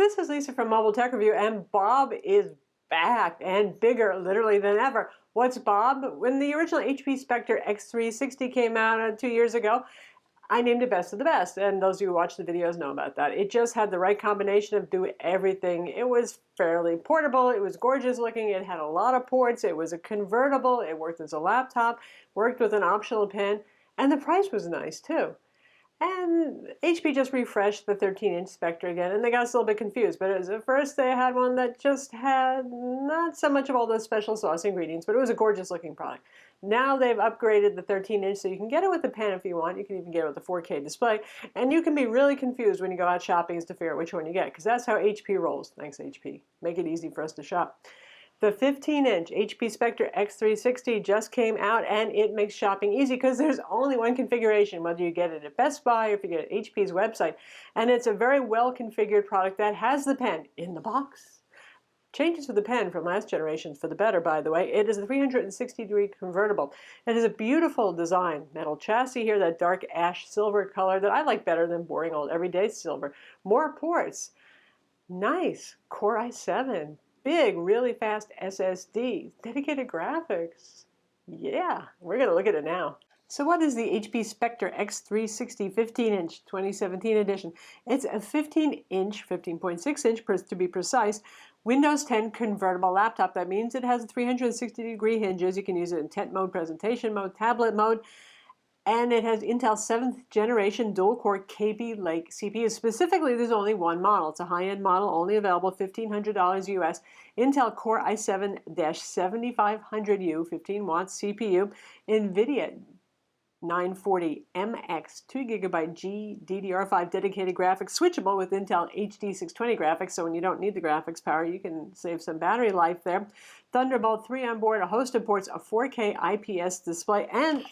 This is Lisa from Mobile Tech Review, and Bob is back and bigger literally than ever. What's Bob? When the original HP Spectre x360 came out 2 years ago, I named it Best of the Best, and those of you who watch the videos know about that. It just had the right combination of doing everything. It was fairly portable, it was gorgeous looking, it had a lot of ports, it was a convertible, it worked as a laptop, worked with an optional pen, and the price was nice too. And HP just refreshed the 13-inch Spectre again, and they got us a little bit confused. But at first they had one that just had not so much of all those special sauce ingredients, but it was a gorgeous-looking product. Now they've upgraded the 13-inch, so you can get it with the pen if you want. You can even get it with the 4K display. And you can be really confused when you go out shopping as to figure out which one you get, because that's how HP rolls. Thanks, HP. Make it easy for us to shop. The 15-inch HP Spectre x360 just came out, and it makes shopping easy because there's only one configuration, whether you get it at Best Buy or if you get it at HP's website. And it's a very well-configured product that has the pen in the box. Changes to the pen from last generation for the better, by the way. It is a 360-degree convertible. It has a beautiful design. Metal chassis here, that dark ash silver color that I like better than boring old everyday silver. More ports. Nice. Core i7. Big, really fast SSD, dedicated graphics. Yeah, we're going to look at it now. So what is the HP Spectre x360 15-inch 2017 edition? It's a 15-inch, 15.6-inch to be precise, Windows 10 convertible laptop. That means it has 360-degree hinges. You can use it in tent mode, presentation mode, tablet mode. And it has Intel 7th generation dual-core Kaby Lake CPU. Specifically, there's only one model. It's a high-end model, only available $1,500 US. Intel Core i7-7500U, 15 watts CPU. NVIDIA 940MX, 2 GB G DDR4 dedicated graphics, switchable with Intel HD 620 graphics, so when you don't need the graphics power, you can save some battery life there. Thunderbolt 3 on board, a host of ports, a 4K IPS display, and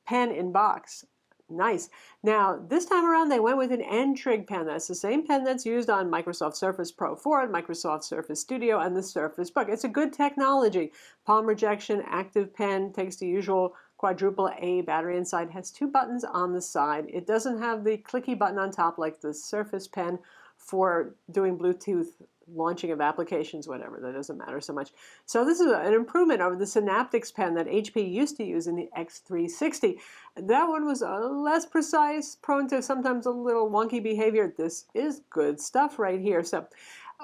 pen in box. Nice. Now, this time around, they went with an N-Trig pen. That's the same pen that's used on Microsoft Surface Pro 4, Microsoft Surface Studio, and the Surface Book. It's a good technology. Palm rejection, active pen, takes the usual quadruple A battery inside, has 2 buttons on the side. It doesn't have the clicky button on top like the Surface Pen for doing Bluetooth launching of applications, whatever, that doesn't matter so much. So this is an improvement over the Synaptics pen that HP used to use in the x360. That one was less precise, prone to sometimes a little wonky behavior. This is good stuff right here. So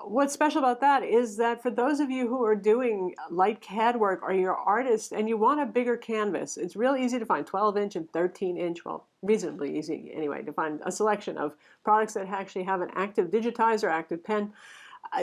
what's special about that is that for those of you who are doing light CAD work or you're artists and you want a bigger canvas, it's real easy to find 12-inch and 13-inch, well, reasonably easy anyway, to find a selection of products that actually have an active digitizer, active pen.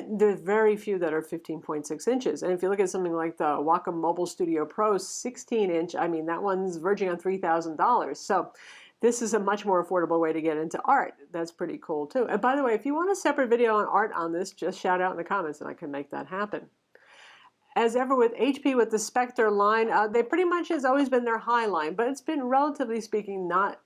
There's very few that are 15.6 inches. And if you look at something like the Wacom Mobile Studio Pro 16-inch, I mean, that one's verging on $3,000. So this is a much more affordable way to get into art. That's pretty cool, too. And by the way, if you want a separate video on art on this, just shout out in the comments and I can make that happen. As ever with HP, with the Spectre line, they pretty much has always been their high line, but it's been, relatively speaking, not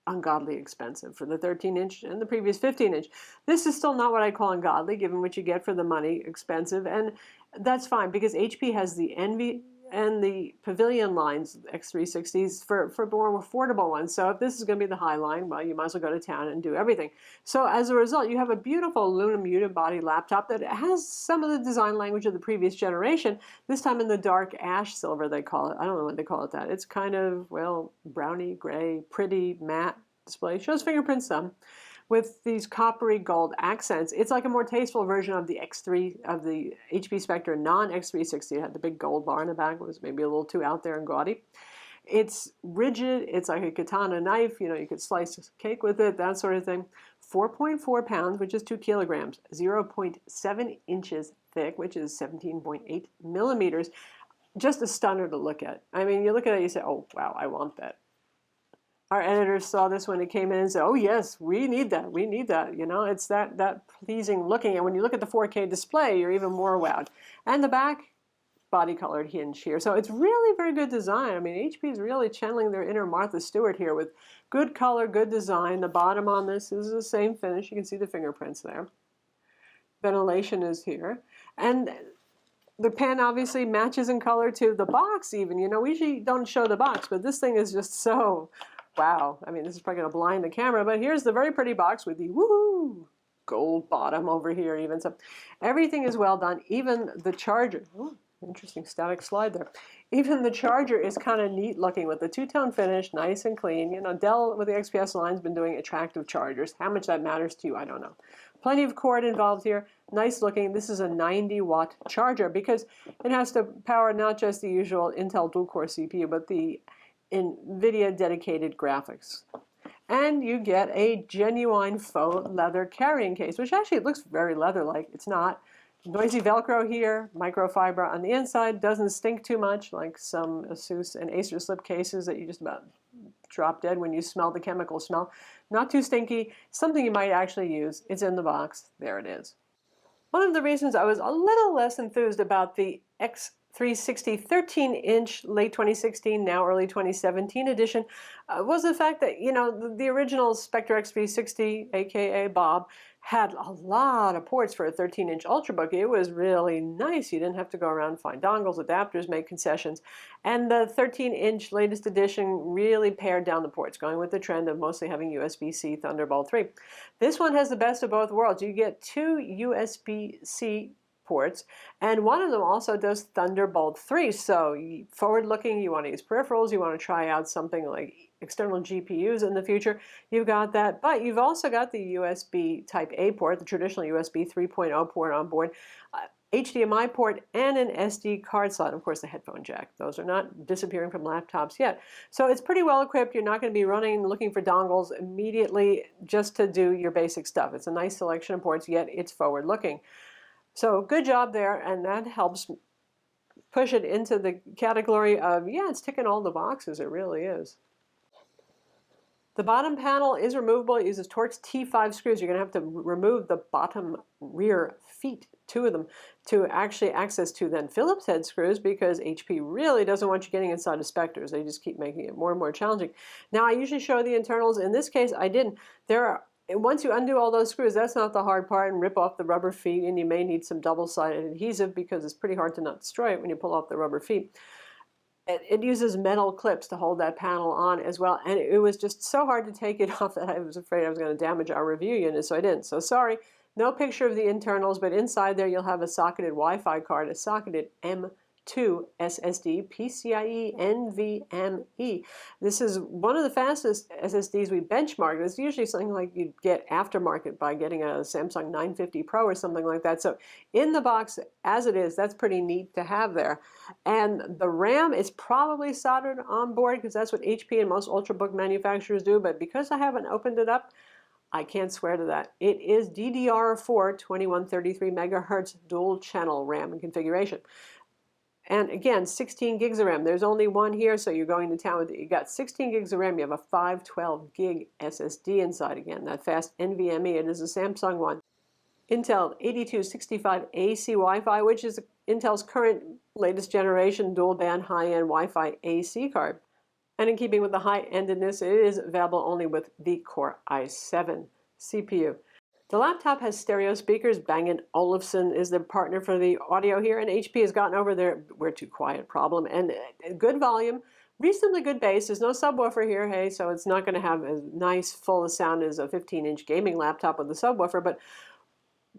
ungodly expensive for the 13-inch and the previous 15-inch. This is still not what I call ungodly, given what you get for the money, expensive, and that's fine because HP has the Envy and the Pavilion lines, x360s, for more affordable ones. So if this is going to be the high line, well, you might as well go to town and do everything. So as a result, you have a beautiful aluminum unibody laptop that has some of the design language of the previous generation, this time in the dark ash silver, they call it. I don't know what they call it that. It's kind of, well, browny, gray, pretty, matte display. Shows fingerprints some. With these coppery gold accents. It's like a more tasteful version of the HP Spectre non-x360. It had the big gold bar in the back. It was maybe a little too out there and gaudy. It's rigid. It's like a katana knife. You know, you could slice a cake with it, that sort of thing. 4.4 pounds, which is 2 kilograms. 0.7 inches thick, which is 17.8 millimeters. Just a stunner to look at. I mean, you look at it, you say, oh, wow, I want that. Our editors saw this when it came in and said, oh yes, we need that, we need that. You know, it's that pleasing looking. And when you look at the 4K display, you're even more wowed. And the back, body colored hinge here. So it's really very good design. I mean, HP is really channeling their inner Martha Stewart here with good color, good design. The bottom on this is the same finish. You can see the fingerprints there. Ventilation is here. And the pen obviously matches in color to the box even. You know, we usually don't show the box, but this thing is just so wow. I mean, this is probably going to blind the camera, but here's the very pretty box with the woohoo gold bottom over here even. So everything is well done. Even the charger, oh, interesting static slide there. Even the charger is kind of neat looking with the two-tone finish, nice and clean. You know, Dell with the XPS line's been doing attractive chargers. How much that matters to you, I don't know. Plenty of cord involved here, nice looking. This is a 90-watt charger because it has to power not just the usual Intel dual-core CPU, but the NVIDIA dedicated graphics. And you get a genuine faux leather carrying case, which actually looks very leather-like. It's not. Noisy Velcro here, microfiber on the inside, doesn't stink too much like some Asus and Acer slip cases that you just about drop dead when you smell the chemical smell. Not too stinky, something you might actually use. It's in the box, there it is. One of the reasons I was a little less enthused about the X360 13-inch late 2016, now early 2017 edition was the fact that, you know, the original Spectre X360, aka Bob, had a lot of ports for a 13-inch Ultrabook. It was really nice. You didn't have to go around and find dongles, adapters, make concessions. And the 13-inch latest edition really pared down the ports, going with the trend of mostly having USB-C Thunderbolt 3. This one has the best of both worlds. You get two USB-C ports, and one of them also does Thunderbolt 3. So forward-looking, you want to use peripherals, you want to try out something like external GPUs in the future, you've got that. But you've also got the USB Type A port, the traditional USB 3.0 port on board, HDMI port, and an SD card slot. Of course, the headphone jack. Those are not disappearing from laptops yet. So it's pretty well equipped. You're not going to be running looking for dongles immediately just to do your basic stuff. It's a nice selection of ports, yet it's forward-looking. So good job there, and that helps push it into the category of, yeah, it's ticking all the boxes. It really is. The bottom panel is removable. It uses Torx T5 screws. You're going to have to remove the bottom rear feet, two of them, to actually access to then Phillips head screws, because HP really doesn't want you getting inside of Spectres. They just keep making it more and more challenging. Now, I usually show the internals. In this case, I didn't. Once you undo all those screws, that's not the hard part, and rip off the rubber feet, and you may need some double-sided adhesive because it's pretty hard to not destroy it when you pull off the rubber feet. It uses metal clips to hold that panel on as well, and it was just so hard to take it off that I was afraid I was going to damage our review unit, so I didn't. So sorry, no picture of the internals, but inside there you'll have a socketed Wi-Fi card, a socketed M2 SSD, PCIe NVME. This is one of the fastest SSDs we benchmarked. It's usually something like you'd get aftermarket by getting a Samsung 950 Pro or something like that. So in the box, as it is, that's pretty neat to have there. And the RAM is probably soldered on board because that's what HP and most Ultrabook manufacturers do. But because I haven't opened it up, I can't swear to that. It is DDR4 2133 megahertz dual channel RAM in configuration. And again, 16 gigs of RAM. There's only one here, so you're going to town with it. You got 16 gigs of RAM. You have a 512 gig SSD inside again. That fast NVMe. It is a Samsung one. Intel 8265 AC Wi-Fi, which is Intel's current latest generation dual-band high-end Wi-Fi AC card. And in keeping with the high-endedness, it is available only with the Core i7 CPU. The laptop has stereo speakers. Bang & Olufsen is the partner for the audio here, and HP has gotten over their "we're too quiet" problem, and good volume, reasonably good bass. There's no subwoofer here, hey, so it's not going to have as nice full of sound as a 15-inch gaming laptop with a subwoofer, but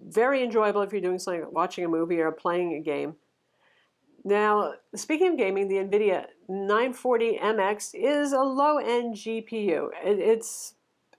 very enjoyable if you're doing something like watching a movie or playing a game. Now, speaking of gaming, the NVIDIA 940MX is a low-end GPU. It's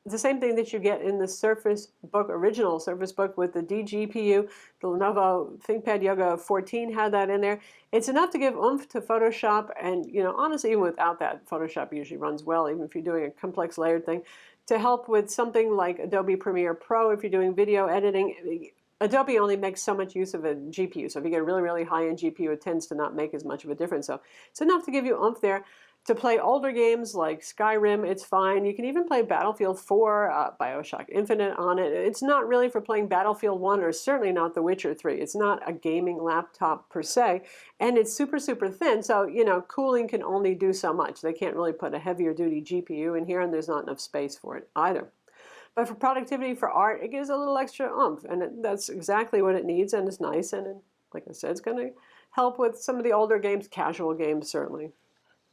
the same thing that you get in the Surface Book, original Surface Book with the DGPU. The Lenovo ThinkPad Yoga 14 had that in there. It's enough to give oomph to Photoshop, and you know, honestly, even without that, Photoshop usually runs well, even if you're doing a complex layered thing. To help with something like Adobe Premiere Pro, if you're doing video editing, Adobe only makes so much use of a GPU. So if you get a really, really high-end GPU, it tends to not make as much of a difference. So it's enough to give you oomph there. To play older games like Skyrim, it's fine. You can even play Battlefield 4, Bioshock Infinite on it. It's not really for playing Battlefield 1 or certainly not The Witcher 3. It's not a gaming laptop per se. And it's super, super thin. So, you know, cooling can only do so much. They can't really put a heavier duty GPU in here, and there's not enough space for it either. But for productivity, for art, it gives a little extra oomph. And that's exactly what it needs, and it's nice. And like I said, it's going to help with some of the older games, casual games certainly.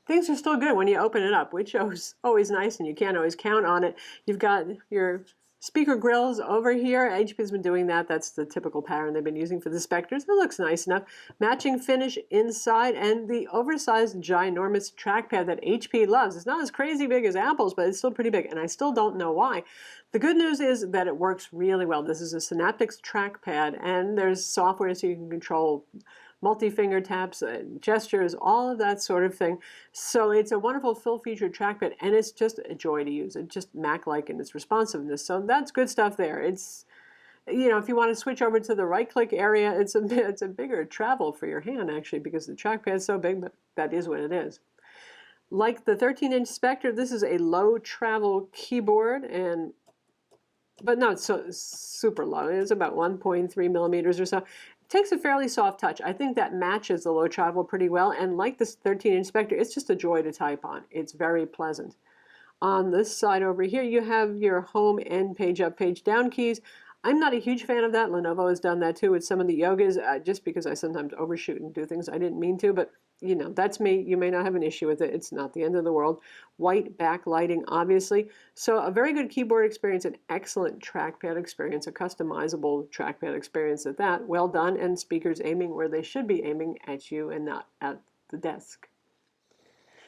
Things are still good when you open it up, which is always nice, and you can't always count on it. You've got your Speaker grills over here. HP's been doing that. That's the typical pattern they've been using for the Spectres. It looks nice enough. Matching finish inside, and the oversized, ginormous trackpad that HP loves. It's not as crazy big as Apple's, but it's still pretty big, and I still don't know why. The good news is that it works really well. This is a Synaptics trackpad, and there's software so you can control multi-finger taps, gestures, all of that sort of thing. So it's a wonderful full-featured trackpad, and it's just a joy to use. It's just Mac-like in its responsiveness. So that's good stuff there. It's, you know, if you want to switch over to the right-click area, it's a bigger travel for your hand, actually, because the trackpad is so big, but that is what it is. Like the 13-inch Spectre, this is a low-travel keyboard, but not so super low. It's about 1.3 millimeters or so. Takes a fairly soft touch. I think that matches the low travel pretty well, and like this 13-inch Spectre, it's just a joy to type on. It's very pleasant. On this side over here, you have your home and page up, page down keys. I'm not a huge fan of that. Lenovo has done that too with some of the Yogas, just because I sometimes overshoot and do things I didn't mean to, but you know, that's me. You may not have an issue with it. It's not the end of the world. White backlighting, obviously. So a very good keyboard experience, an excellent trackpad experience, a customizable trackpad experience at that. Well done, and speakers aiming where they should be aiming, at you and not at the desk.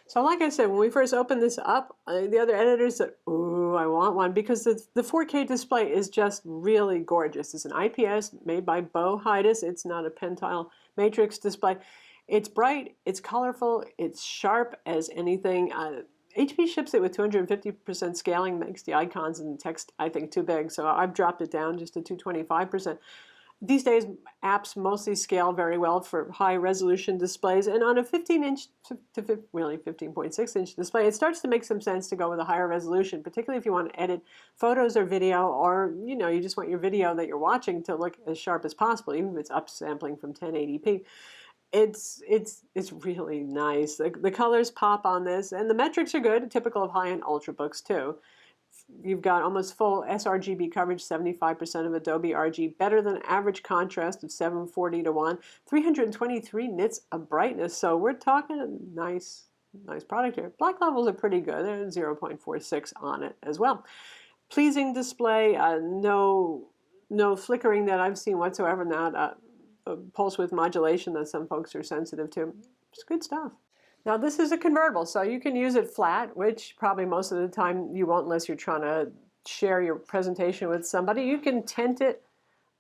So like I said, when we first opened this up, the other editors said, ooh, I want one, because the 4K display is just really gorgeous. It's an IPS made by Bohidus. It's not a pentile matrix display. It's bright, it's colorful, it's sharp as anything. HP ships it with 250% scaling, makes the icons and the text, I think, too big, so I've dropped it down just to 225%. These days, apps mostly scale very well for high-resolution displays, and on a 15-inch to really 15.6-inch display, it starts to make some sense to go with a higher resolution, particularly if you want to edit photos or video, or you know, you just want your video that you're watching to look as sharp as possible, even if it's upsampling from 1080p. It's really nice. The colors pop on this, and the metrics are good, typical of high-end Ultrabooks too. You've got almost full sRGB coverage, 75% of Adobe RG, better than average contrast of 740:1, 323 nits of brightness. So we're talking a nice product here. Black levels are pretty good. They're 0.46 on it as well. Pleasing display, no flickering that I've seen whatsoever, not pulse width modulation that some folks are sensitive to. It's good stuff. Now this is a convertible, so you can use it flat, which probably most of the time you won't unless you're trying to share your presentation with somebody. You can tent it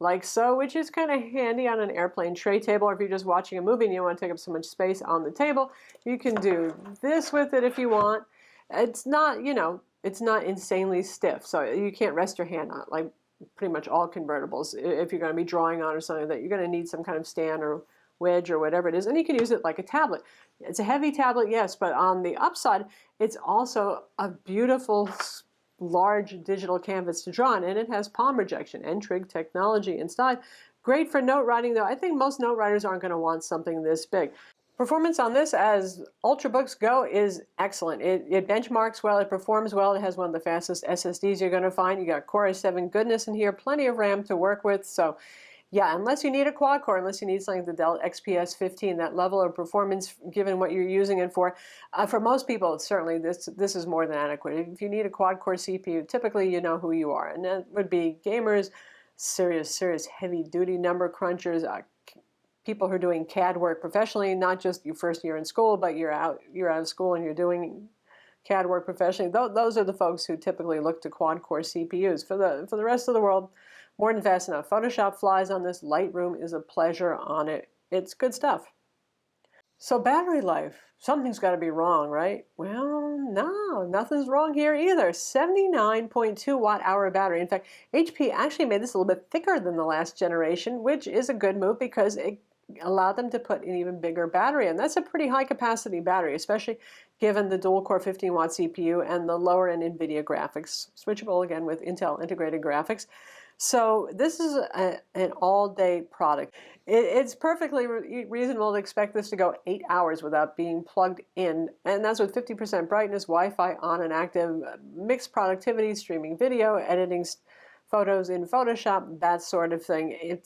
like so, which is kind of handy on an airplane tray table, or if you're just watching a movie and you don't want to take up so much space on the table, you can do this with it if you want. It's not, you know, it's not insanely stiff, so you can't rest your hand on it like pretty much all convertibles. If you're going to be drawing on or something that you're going to need some kind of stand or wedge or whatever it is, and you can use it like a tablet. It's a heavy tablet, yes, but on the upside, it's also a beautiful, large digital canvas to draw on, and it has palm rejection, N-Trig technology inside. Great for note writing, though. I think most note writers aren't going to want something this big. Performance on this, as Ultrabooks go, is excellent. It benchmarks well, it performs well, it has one of the fastest SSDs you're going to find. You got Core i7 goodness in here, plenty of RAM to work with, so yeah, unless you need a quad core, unless you need something like the Dell XPS 15, that level of performance given what you're using it for most people, certainly this is more than adequate. If you need a quad core CPU, typically you know who you are, and that would be gamers, serious heavy duty number crunchers, people who are doing CAD work professionally, not just your first year in school, but you're out of school and you're doing CAD work professionally. Those are the folks who typically look to quad core CPUs. For the rest of the world, more than fast enough. Photoshop flies on this. Lightroom is a pleasure on it. It's good stuff. So battery life, something's got to be wrong, right? Well, no, nothing's wrong here either. 79.2 watt-hour battery. In fact, HP actually made this a little bit thicker than the last generation, which is a good move because it allowed them to put an even bigger battery, and that's a pretty high capacity battery, especially given the dual-core 15-watt CPU and the lower-end NVIDIA graphics, switchable again with Intel integrated graphics. So this is an all-day product. It's perfectly reasonable to expect this to go 8 hours without being plugged in, and that's with 50% brightness, Wi-Fi on and active, mixed productivity, streaming video, editing photos in Photoshop, that sort of thing.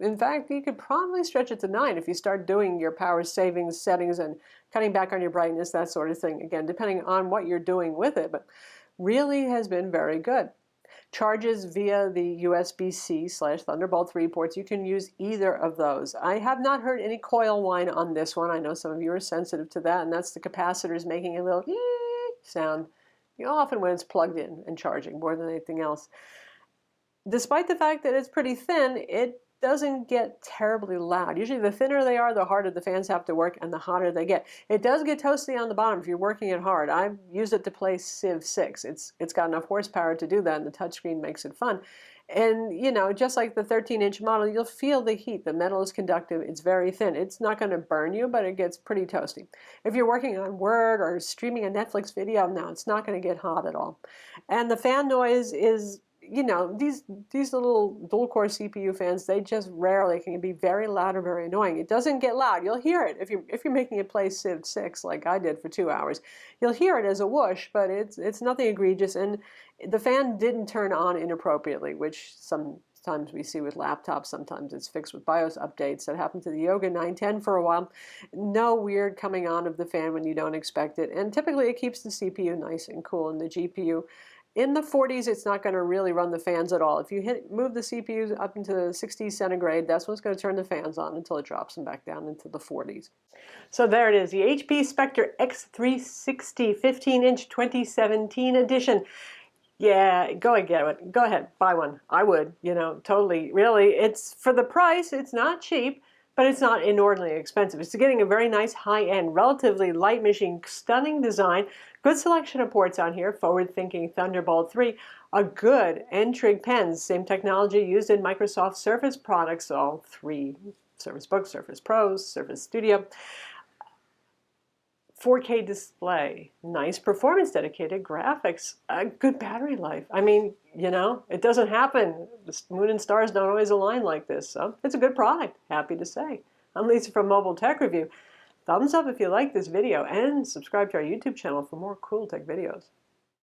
In fact, you could probably stretch it to 9 if you start doing your power savings settings and cutting back on your brightness, that sort of thing. Again, depending on what you're doing with it, but really has been very good. charges via the USB-C/Thunderbolt 3 ports. You can use either of those. I have not heard any coil whine on this one. I know some of you are sensitive to that, and that's the capacitors making a little sound, often when it's plugged in and charging more than anything else. Despite the fact that it's pretty thin, it doesn't get terribly loud. Usually the thinner they are, the harder the fans have to work and the hotter they get. It does get toasty on the bottom if you're working it hard. I've used it to play Civ 6. It's got enough horsepower to do that, and the touchscreen makes it fun. And, just like the 13-inch model, you'll feel the heat. The metal is conductive. It's very thin. It's not going to burn you, but it gets pretty toasty. If you're working on Word or streaming a Netflix video, no, it's not going to get hot at all. And the fan noise is, these little dual-core CPU fans, they just rarely can be very loud or very annoying. It doesn't get loud. You'll hear it if you're making it play Civ 6 like I did for 2 hours. You'll hear it as a whoosh, but it's nothing egregious. And the fan didn't turn on inappropriately, which sometimes we see with laptops. Sometimes it's fixed with BIOS updates. That happened to the Yoga 910 for a while. No weird coming on of the fan when you don't expect it. And typically it keeps the CPU nice and cool, and the GPU in the 40s, it's not going to really run the fans at all. If you move the CPUs up into the 60s centigrade, that's what's going to turn the fans on until it drops them back down into the 40s. So there it is, the HP Spectre x360 15-inch 2017 edition. Yeah, go and get it. Go ahead, buy one. I would, totally. Really, it's for the price, it's not cheap, but it's not inordinately expensive. It's getting a very nice high-end, relatively light machine, stunning design, good selection of ports on here, forward-thinking Thunderbolt 3, a good N-Trig pens, same technology used in Microsoft Surface products, all three, Surface Book, Surface Pros, Surface Studio. 4K display, nice performance, dedicated graphics, a good battery life. I mean, it doesn't happen. The moon and stars don't always align like this, so it's a good product, happy to say. I'm Lisa from Mobile Tech Review. Thumbs up if you like this video, and subscribe to our YouTube channel for more cool tech videos.